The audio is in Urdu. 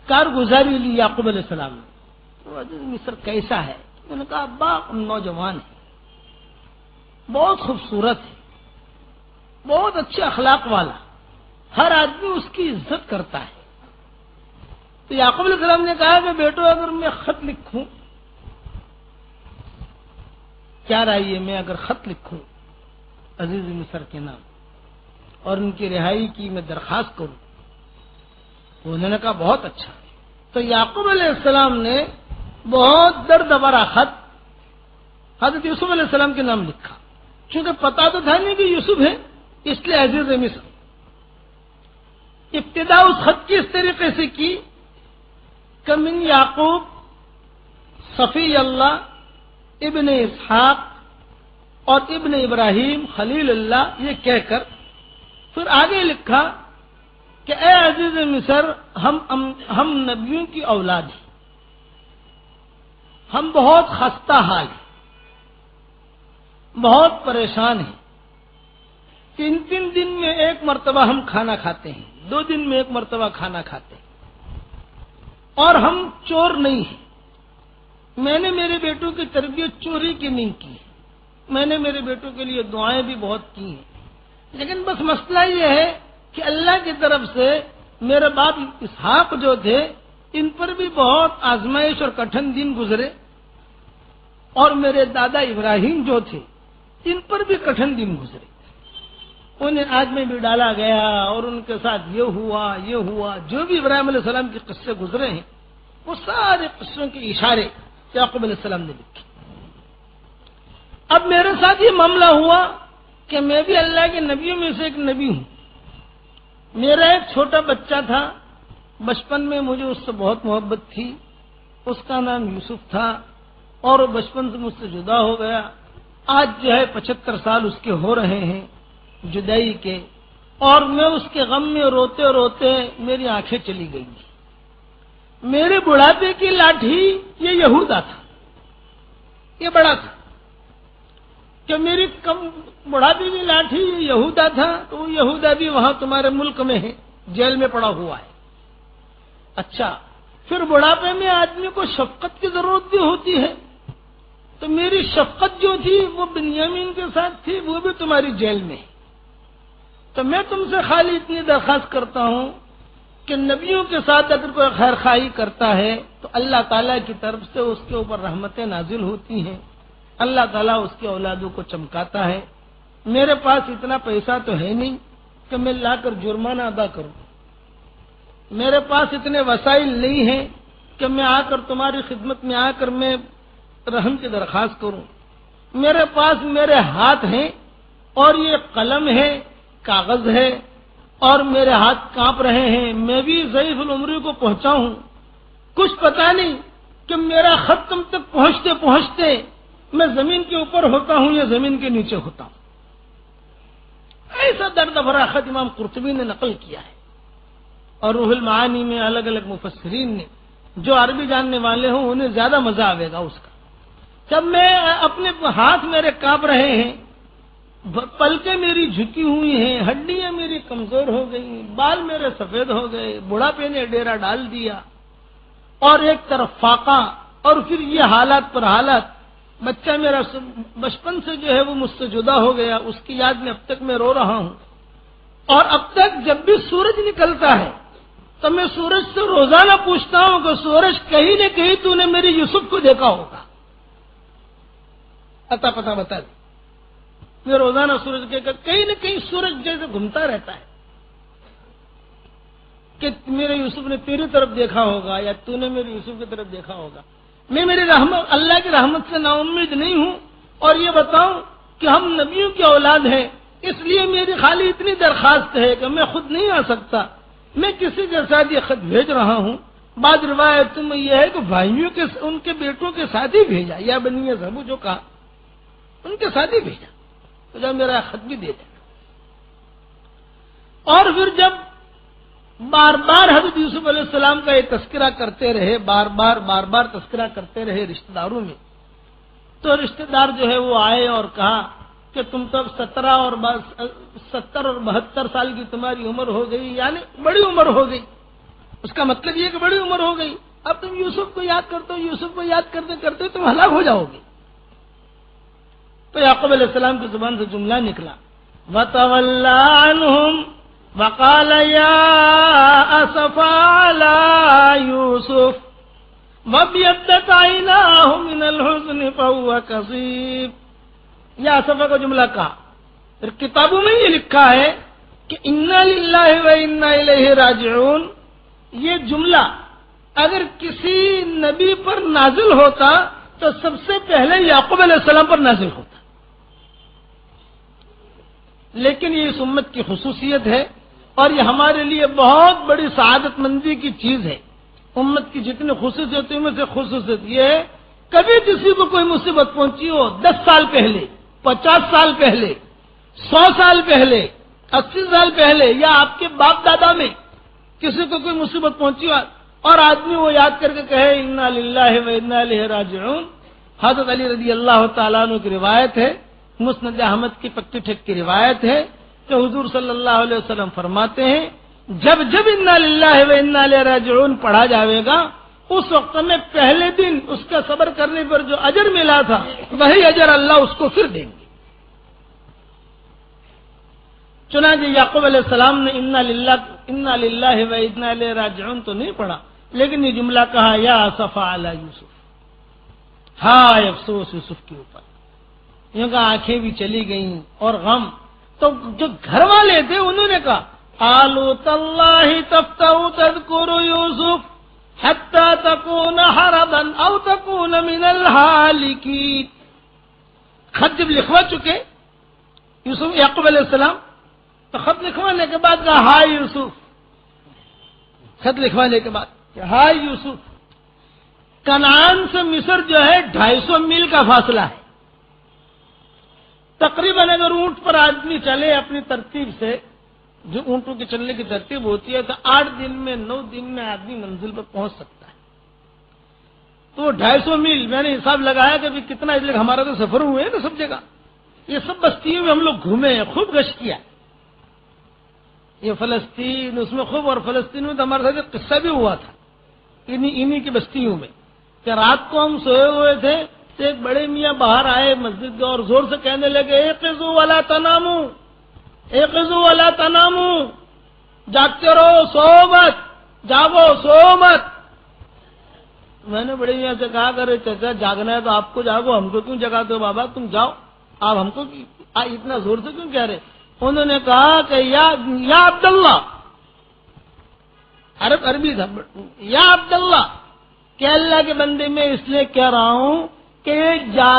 کارگزاری لی یعقوب علیہ السلام نے. تو عزیز مصر کیسا ہے؟ انہوں نے کہا ابا نوجوان ہے، بہت خوبصورت ہے، بہت اچھے اخلاق والا، ہر آدمی اس کی عزت کرتا ہے. تو یعقوب علیہ السلام نے کہا کہ بیٹو اگر میں خط لکھوں، کیا رائے ہے میں اگر خط لکھوں عزیز مصر کے نام اور ان کی رہائی کی میں درخواست کروں؟ تو انہوں نے کہا بہت اچھا. تو یعقوب علیہ السلام نے بہت درد بھرا خط حضرت یوسف علیہ السلام کے نام لکھا، چونکہ پتا تو تھا نہیں کہ یوسف ہے، اس لیے عزیز مصر. ابتدا اس خط کی اس طریقے سے کی کہ من یعقوب صفی اللہ ابن اسحاق اور ابن ابراہیم خلیل اللہ، یہ کہہ کر پھر آگے لکھا کہ اے عزیز مصر، ہم نبیوں کی اولاد ہیں، ہم بہت خستہ حال ہیں، بہت پریشان ہیں. 3 دن میں ایک مرتبہ ہم کھانا کھاتے ہیں، 2 دن میں ایک مرتبہ کھانا کھاتے ہیں، اور ہم چور نہیں ہیں. میں نے میرے بیٹوں کی تربیت چوری کی نہیں کی ہے، میں نے میرے بیٹوں کے لیے دعائیں بھی بہت کی ہیں، لیکن بس مسئلہ یہ ہے کہ اللہ کی طرف سے میرے باپ اسحاق جو تھے ان پر بھی بہت آزمائش اور کٹھن دن گزرے، اور میرے دادا ابراہیم جو تھے ان پر بھی کٹھن دن گزرے. انہیں آگ میں بھی ڈالا گیا اور ان کے ساتھ یہ ہوا جو بھی ابراہیم علیہ السلام کے قصے گزرے ہیں وہ سارے قصوں کے اشارے یعقوب علیہ السلام نے لکھے. اب میرے ساتھ یہ معاملہ ہوا کہ میں بھی اللہ کے نبیوں میں سے ایک نبی ہوں. میرا ایک چھوٹا بچہ تھا، بچپن میں مجھے اس سے بہت محبت تھی، اس کا نام یوسف تھا، اور وہ بچپن سے مجھ سے جدا ہو گیا. آج جو ہے 75 سال اس کے ہو رہے ہیں جدائی کے، اور میں اس کے غم میں روتے روتے میری آنکھیں چلی گئی. میرے بڑھاپے کی لاٹھی یہ یہودا تھا، یہ بڑا تھا کہ میری بڑھاپے کی لاٹھی یہ یہودا تھا. تو وہ یہودا بھی وہاں تمہارے ملک میں ہے، جیل میں پڑا ہوا ہے. اچھا، پھر بڑھاپے میں آدمی کو شفقت کی ضرورت بھی ہوتی ہے، تو میری شفقت جو تھی وہ بنیامین کے ساتھ تھی، وہ بھی تمہاری جیل میں ہے. تو میں تم سے خالی اتنی درخواست کرتا ہوں کہ نبیوں کے ساتھ اگر کوئی خیر خواہی کرتا ہے تو اللہ تعالیٰ کی طرف سے اس کے اوپر رحمتیں نازل ہوتی ہیں، اللہ تعالیٰ اس کے اولادوں کو چمکاتا ہے. میرے پاس اتنا پیسہ تو ہے نہیں کہ میں لا کر جرمانہ ادا کروں، میرے پاس اتنے وسائل نہیں ہیں کہ میں آ کر تمہاری خدمت میں آ کر میں رحم کی درخواست کروں. میرے پاس میرے ہاتھ ہیں اور یہ قلم ہے، کاغذ ہے، اور میرے ہاتھ کانپ رہے ہیں. میں بھی ضعیف العمری کو پہنچا ہوں، کچھ پتا نہیں کہ میرا خط تم تک پہنچتے پہنچتے میں زمین کے اوپر ہوتا ہوں یا زمین کے نیچے ہوتا ہوں. ایسا درد بھرا خط امام قرطبی نے نقل کیا ہے، اور روح المعانی میں الگ الگ مفسرین نے، جو عربی جاننے والے ہوں انہیں زیادہ مزہ آئے گا اس کا. جب میں اپنے ہاتھ میرے کانپ رہے ہیں، پلکیں میری جھکی ہوئی ہیں، ہڈیاں میری کمزور ہو گئی، بال میرے سفید ہو گئے، بڑھاپے نے ڈیرا ڈال دیا، اور ایک طرف فاقہ، اور پھر یہ حالات پر حالات. بچہ میرا بچپن سے جو ہے وہ مجھ سے جدا ہو گیا، اس کی یاد میں اب تک میں رو رہا ہوں. اور اب تک جب بھی سورج نکلتا ہے تو میں سورج سے روزانہ پوچھتا ہوں کہ سورج کہیں نہ کہیں تو نے میری یوسف کو دیکھا ہوگا، عطا پتہ بتا دے. میں روزانہ سورج کے کہیں نہ کہیں سورج جیسے گھومتا رہتا ہے کہ میرے یوسف نے تیری طرف دیکھا ہوگا یا تو نے میرے یوسف کی طرف دیکھا ہوگا. میں میری رحمت، اللہ کی رحمت سے نا امید نہیں ہوں، اور یہ بتاؤں کہ ہم نبیوں کی اولاد ہیں، اس لیے میری خالی اتنی درخواست ہے کہ میں خود نہیں آ سکتا، میں کسی کے ساتھ یہ خط بھیج رہا ہوں. بعض روایتوں میں یہ ہے کہ بھائیوں کے ان کے بیٹوں کے ساتھ ہی بھیجا، یا بنی زبو جو کہا ان کے ساتھ ہی بھیجا، تو جب میرا خط بھی دے دینا. اور پھر جب بار بار حضرت یوسف علیہ السلام کا یہ تذکرہ کرتے رہے، بار بار تذکرہ کرتے رہے رشتہ داروں میں، تو رشتہ دار جو ہے وہ آئے اور کہا کہ تم تو 70 اور 72 سال کی تمہاری عمر ہو گئی، یعنی بڑی عمر ہو گئی، اس کا مطلب یہ کہ بڑی عمر ہو گئی، اب تم یوسف کو یاد کرتے ہو، یوسف کو یاد کرتے کرتے تم ہلاک ہو جاؤ گے۔ تو یعقوب علیہ السلام کی زبان سے جملہ نکلا، وَتَوَلَّى عَنْهُمْ وَقَالَ يَا أَسَفَىٰ عَلَىٰ يُوسُفَ وَابْيَضَّتْ عَيْنَاهُ مِنَ الْحُزْنِ فَهُوَ كَظِيمٌ۔ یا اسفا کا جملہ کہا، پھر کتابوں میں یہ لکھا ہے کہ اِنَّا لِلَّهِ وَإِنَّا إِلَيْهِ راجعون، یہ جملہ اگر کسی نبی پر نازل ہوتا تو سب سے پہلے یعقوب علیہ السلام پر نازل ہوتا، لیکن یہ اس امت کی خصوصیت ہے اور یہ ہمارے لیے بہت بڑی سعادت مندی کی چیز ہے۔ امت کی جتنی خصوصیتوں میں سے خصوصیت یہ ہے، کبھی کسی کو کوئی مصیبت پہنچی ہو 10 سال پہلے، 50 سال پہلے، 100 سال پہلے، 80 سال پہلے، یا آپ کے باپ دادا میں کسی کو کوئی مصیبت پہنچی ہو اور آدمی وہ یاد کر کے کہے انا للہ و انا الیہ راجعون۔ حضرت علی رضی اللہ تعالیٰ عنہ کی روایت ہے، مسند احمد کی پکی ٹھیک کی روایت ہے کہ حضور صلی اللہ علیہ وسلم فرماتے ہیں جب جب انا للہ و انا الیہ راجعون پڑھا جاوے گا، اس وقت میں پہلے دن اس کا صبر کرنے پر جو اجر ملا تھا وہی اجر اللہ اس کو پھر دیں گے۔ چنانچہ یعقوب علیہ السلام نے انا للہ و انا الیہ راجعون تو نہیں پڑھا، لیکن یہ جملہ کہا یا اسفا علی یوسف، ہائے افسوس یوسف کے اوپر، یوں کہ آنکھیں بھی چلی گئیں اور غم۔ تو جو گھر والے تھے انہوں نے کہا قالوا تاللہ تفتأ تذکر یوسف حتی تکون حرضا او تکون من الہالکین۔ خط جب لکھوا چکے یوسف یعقوب علیہ السلام، تو خط لکھوانے کے بعد کہا ہائے یوسف، خط لکھوانے کے بعد کہ ہائے یوسف۔ کنعان سے مصر جو ہے 250 میل کا فاصلہ ہے، تقریباً اگر اونٹ پر آدمی چلے اپنی ترتیب سے، جو اونٹوں کے چلنے کی ترتیب ہوتی ہے، تو 8 دن میں 9 دن میں آدمی منزل پر پہنچ سکتا ہے۔ تو 250 میل میں نے حساب لگایا کہ بھی کتنا، اس لیے ہمارا تو سفر ہوئے نا سب جگہ، یہ سب بستیوں میں ہم لوگ گھومے ہیں، خوب گشت کیا۔ یہ فلسطین، اس میں خوب، اور فلسطین میں تو ہمارے ساتھ ایک قصہ بھی ہوا تھا انہی کی بستیوں میں، کہ رات کو ہم سوئے ہوئے تھے تو ایک بڑے میاں باہر آئے مسجد کے اور زور سے کہنے لگے ایقظوا ولا تناموا، ایقظوا ولا تناموا، جاگتے رہو سو مت، جاگو سو مت۔ میں نے بڑے میاں سے کہا کرے چچا جاگنا ہے تو آپ کو جاگو، ہم کو کیوں جگاتے ہو بابا، تم جاؤ، آپ ہم کو اتنا زور سے کیوں کہہ رہے؟ انہوں نے کہا کہ یا عبداللہ، عربی تھا، یا عبداللہ، کہ اللہ کے بندے میں اس لیے کہہ رہا ہوں کہ